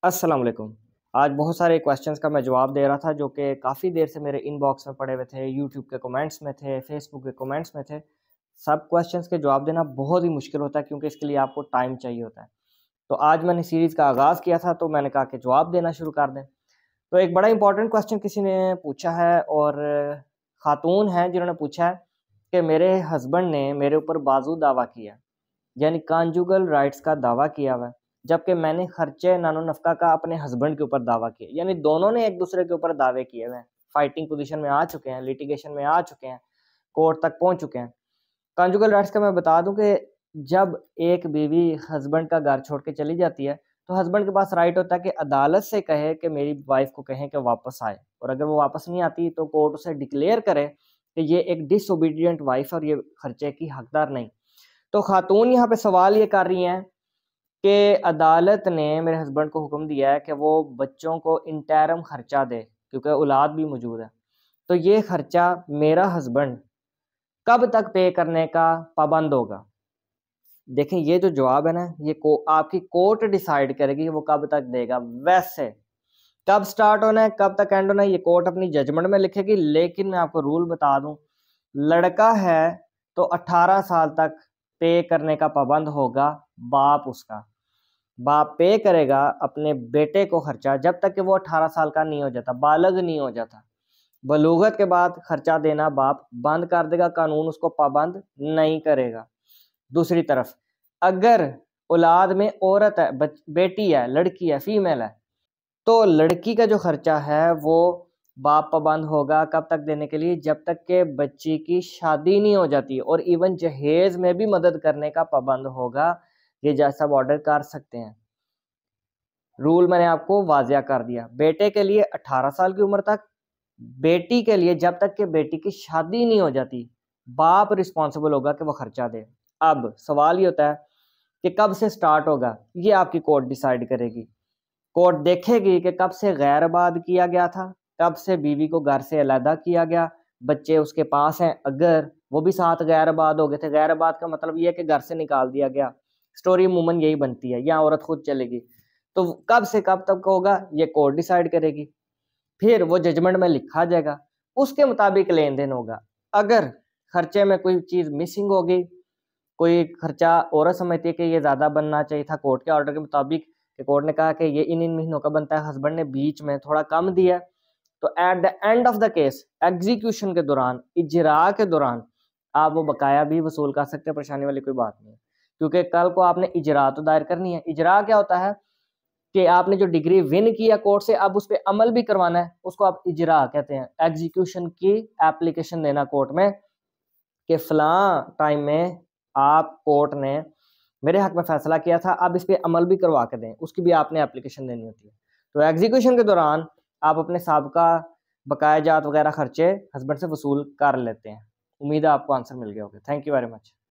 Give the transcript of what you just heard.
अस्सलाम वालेकुम। आज बहुत सारे क्वेश्चंस का मैं जवाब दे रहा था जो कि काफ़ी देर से मेरे इनबॉक्स में पड़े हुए थे, यूट्यूब के कमेंट्स में थे, फेसबुक के कमेंट्स में थे। सब क्वेश्चंस के जवाब देना बहुत ही मुश्किल होता है क्योंकि इसके लिए आपको टाइम चाहिए होता है। तो आज मैंने सीरीज़ का आगाज़ किया था तो मैंने कहा कि जवाब देना शुरू कर दें। तो एक बड़ा इंपॉर्टेंट क्वेश्चन किसी ने पूछा है और खातून हैं जिन्होंने पूछा है कि मेरे हस्बैंड ने मेरे ऊपर बाज़ू दावा किया, यानी कॉन्जुगल राइट्स का दावा किया हुआ है, जबकि मैंने खर्चे नानो नफ़का का अपने हस्बैंड के ऊपर दावा किया। यानी दोनों ने एक दूसरे के ऊपर दावे किए हुए हैं, फाइटिंग पोजीशन में आ चुके हैं, लिटिगेशन में आ चुके हैं, कोर्ट तक पहुंच चुके हैं। कॉन्जुगल राइट्स का मैं बता दूं कि जब एक बीवी हस्बैंड का घर छोड़ के चली जाती है तो हस्बैंड के पास राइट होता है कि अदालत से कहे कि मेरी वाइफ को कहें कि वापस आए, और अगर वो वापस नहीं आती तो कोर्ट उसे डिक्लेयर करे कि ये एक डिसओबीडियंट वाइफ और ये खर्चे की हकदार नहीं। तो खातून यहाँ पे सवाल ये कर रही हैं कि अदालत ने मेरे हस्बैंड को हुक्म दिया है कि वो बच्चों को इंटरम खर्चा दे क्योंकि औलाद भी मौजूद है। तो ये खर्चा मेरा हस्बैंड कब तक पे करने का पाबंद होगा? देखें, ये जो जवाब है ना, ये आपकी कोर्ट डिसाइड करेगी वो कब तक देगा। वैसे कब स्टार्ट होना है, कब तक एंड होना है, ये कोर्ट अपनी जजमेंट में लिखेगी। लेकिन मैं आपको रूल बता दूं, लड़का है तो 18 साल तक पे करने का पाबंद होगा बाप उसका। बाप पे करेगा अपने बेटे को खर्चा जब तक कि वो 18 साल का नहीं हो जाता, बालग नहीं हो जाता। बलूगत के बाद खर्चा देना बाप बंद कर देगा, कानून उसको पाबंद नहीं करेगा। दूसरी तरफ अगर औलाद में औरत है, बेटी है, लड़की है, फीमेल है, तो लड़की का जो खर्चा है वो बाप पाबंद होगा कब तक देने के लिए? जब तक के बच्ची की शादी नहीं हो जाती। और इवन जहेज में भी मदद करने का पाबंद होगा। ये जैसा ऑर्डर कर सकते हैं। रूल मैंने आपको वाजिया कर दिया। बेटे के लिए 18 साल की उम्र तक, बेटी के लिए जब तक कि बेटी की शादी नहीं हो जाती, बाप रिस्पॉन्सिबल होगा कि वो खर्चा दे। अब सवाल ये होता है कि कब से स्टार्ट होगा, ये आपकी कोर्ट डिसाइड करेगी। कोर्ट देखेगी कि कब से गैर आबाद किया गया था, कब से बीवी को घर से अलहदा किया गया, बच्चे उसके पास हैं, अगर वो भी साथ गैर आबाद हो गए थे। गैर आबाद का मतलब ये है कि घर से निकाल दिया गया। स्टोरी अमूमन यही बनती है, या औरत खुद चलेगी। तो कब से कब तक होगा ये कोर्ट डिसाइड करेगी। फिर वो जजमेंट में लिखा जाएगा, उसके मुताबिक लेन देन होगा। अगर खर्चे में कोई चीज़ मिसिंग होगी, कोई खर्चा औरत समझती है कि ये ज़्यादा बनना चाहिए था कोर्ट के ऑर्डर के मुताबिक, कि कोर्ट ने कहा कि ये इन महीनों का बनता है, हस्बैंड ने बीच में थोड़ा कम दिया, तो at the end of the case execution के दौरान, इजरा के दौरान आप वो बकाया भी वसूल कर सकते हैं। परेशानी वाली कोई बात नहीं है, क्योंकि कल को आपने इजरा तो दायर करनी है। इजरा क्या होता है कि आपने जो डिग्री विन किया कोर्ट से, अब उस पर अमल भी करवाना है, उसको आप इजरा कहते हैं। एग्जीक्यूशन की एप्लीकेशन देना कोर्ट में कि फलां टाइम में आप कोर्ट ने मेरे हक में फैसला किया था, अब इस पे अमल भी करवा के दें, उसकी भी आपने एप्लीकेशन देनी होती है। तो एग्जीक्यूशन के दौरान आप अपने साबका बकाया जात वगैरह खर्चे हस्बैंड से वसूल कर लेते हैं। उम्मीद है आपको आंसर मिल गया होगा। Thank you very much.